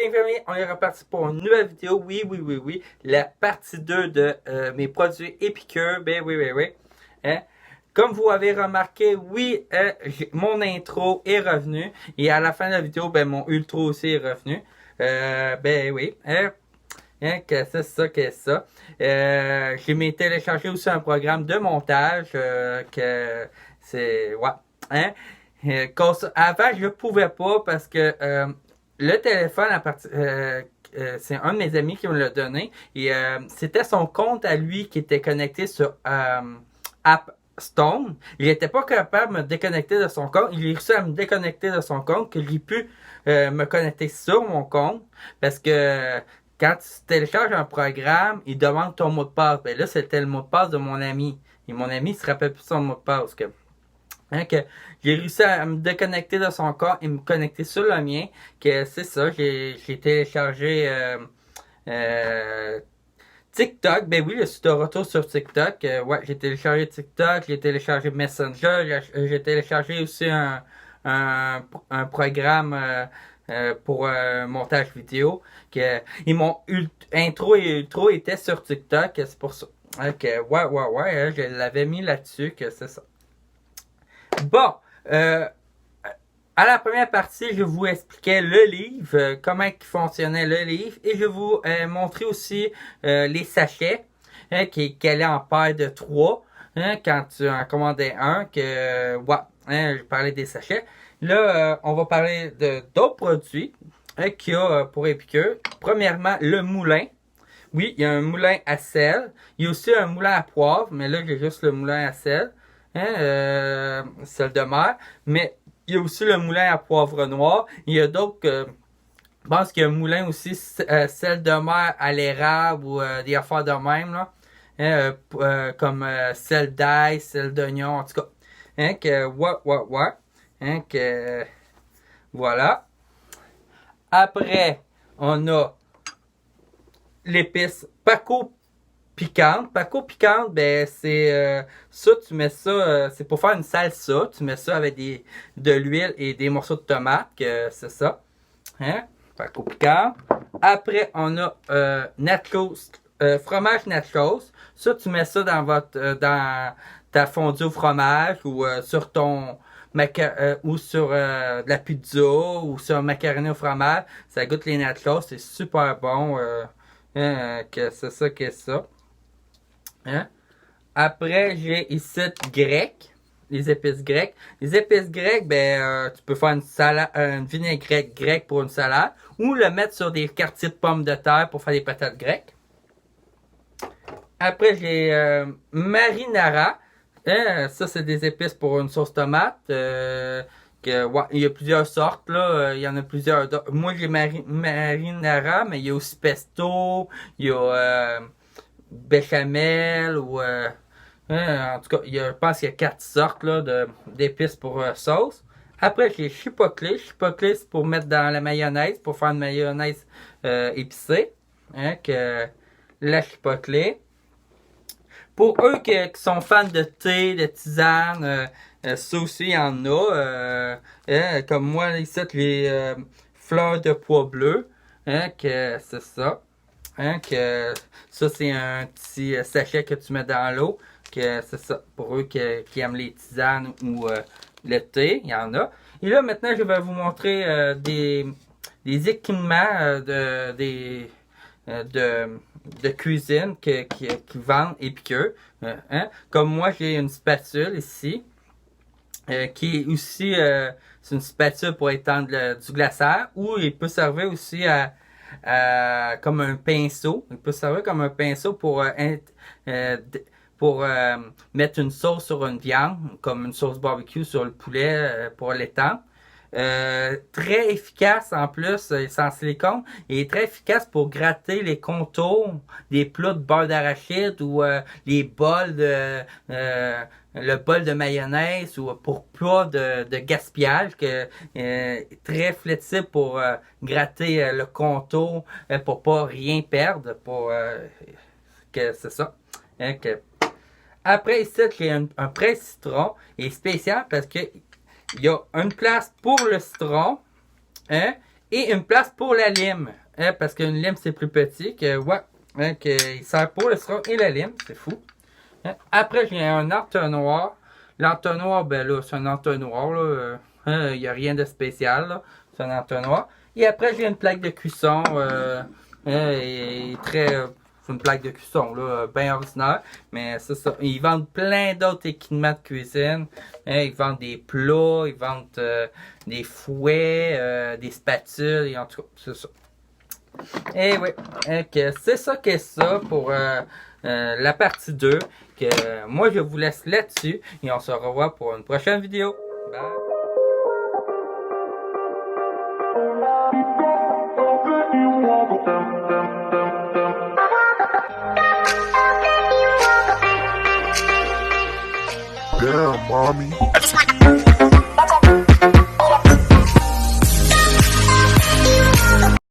Infirmier, on est reparti pour une nouvelle vidéo. Oui. La partie 2 de mes produits Épicure. Ben oui. Hein? Comme vous avez remarqué, oui, mon intro est revenu. Et à la fin de la vidéo, ben mon ultra aussi est revenu. Ben oui. Que c'est ça, que c'est ça. J'ai téléchargé aussi un programme de montage que c'est... Ouais. Hein? Avant, je pouvais pas parce que le téléphone, c'est un de mes amis qui me l'a donné. Et c'était son compte à lui qui était connecté sur App Stone. Il n'était pas capable de me déconnecter de son compte. Il a réussi à me déconnecter de son compte, que j'ai pu me connecter sur mon compte. Parce que quand tu télécharges un programme, il demande ton mot de passe. Ben là, c'était le mot de passe de mon ami. Et mon ami ne se rappelle plus son mot de passe. Que j'ai réussi à me déconnecter de son corps et me connecter sur le mien. Que c'est ça, j'ai téléchargé TikTok. Ben oui, je suis de retour sur TikTok. Ouais, j'ai téléchargé TikTok, j'ai téléchargé Messenger, j'ai téléchargé aussi un programme pour montage vidéo. Et mon intro et outro était sur TikTok. C'est pour ça. Ouais, je l'avais mis là-dessus, que c'est ça. Bon, à la première partie, je vous expliquais le livre, comment il fonctionnait le livre, et je vous montrais aussi les sachets, qu'elle est en paire de 3, quand tu en commandais un, je parlais des sachets. Là, on va parler d'autres produits qu'il y a pour Épicure. Premièrement, le moulin. Oui, il y a un moulin à sel. Il y a aussi un moulin à poivre, mais là, j'ai juste le moulin à sel. Sel de mer. Mais il y a aussi le moulin à poivre noir. Il y a d'autres je pense qu'il y a un moulin aussi sel de mer à l'érable ou des affaires de même, là. Comme sel d'ail, sel d'oignon, en tout cas. Voilà. Après, on a l'épice Paco piquante, ben c'est ça, tu mets ça, c'est pour faire une salsa. Tu mets ça avec de l'huile et des morceaux de tomate, que c'est ça. Hein? Paco piquante. Après, on a nachos, fromage nachos. Ça, tu mets ça dans ta fondue au fromage ou sur ton ou sur de la pizza ou sur un macaroni au fromage. Ça goûte les nachos, c'est super bon. Que c'est ça, que ça. Hein? Après, j'ai ici les épices grecques. Les épices grecques, tu peux faire une vinaigrette grecque pour une salade ou le mettre sur des quartiers de pommes de terre pour faire des patates grecques. Après, j'ai marinara. Ça, c'est des épices pour une sauce tomate. Il y a plusieurs sortes, là. Il y en a plusieurs. Moi, j'ai marinara, mais il y a aussi pesto. Il y a béchamel ou en tout cas, je pense qu'il y a 4 sortes là, d'épices pour sauce. Après, j'ai chipotle. Chipotle, c'est pour mettre dans la mayonnaise, pour faire une mayonnaise épicée. La chipotle. Pour eux qui sont fans de thé, de tisane, ça aussi, il y en a. Comme moi, ici, les fleurs de pois bleu. Que c'est ça. Ça, c'est un petit sachet que tu mets dans l'eau. Que c'est ça. Pour eux qui aiment les tisanes ou le thé, il y en a. Et là, maintenant, je vais vous montrer des équipements de cuisine qui vendent Épicure. Comme moi, j'ai une spatule ici, qui est aussi c'est une spatule pour étendre du glaçage, ou il peut servir aussi comme un pinceau. Il peut servir comme un pinceau pour mettre une sauce sur une viande, comme une sauce barbecue sur le poulet pour l'étendre. Très efficace en plus, sans silicone, et très efficace pour gratter les contours des plats de beurre d'arachide ou les bols le bol de mayonnaise ou pour pas de gaspillage, très flexible pour gratter le contour pour pas rien perdre, que c'est ça. Après ici, j'ai un presse-citron, et spécial parce que il y a une place pour le citron, Et une place pour la lime. Parce qu'une lime, c'est plus petit. Il sert pour le citron et la lime. C'est fou. Après, j'ai un entonnoir. L'entonnoir, ben là, c'est un entonnoir. Il n'y a rien de spécial. Là. C'est un entonnoir. Et après, j'ai une plaque de cuisson. C'est une plaque de cuisson, là, bien ordinaire. Mais c'est ça. Ils vendent plein d'autres équipements de cuisine. Ils vendent des plats, ils vendent des fouets, des spatules, et en tout cas, c'est ça. Et oui, c'est ça que ça pour la partie 2. Moi, je vous laisse là-dessus et on se revoit pour une prochaine vidéo. Bye! Damn, mommy.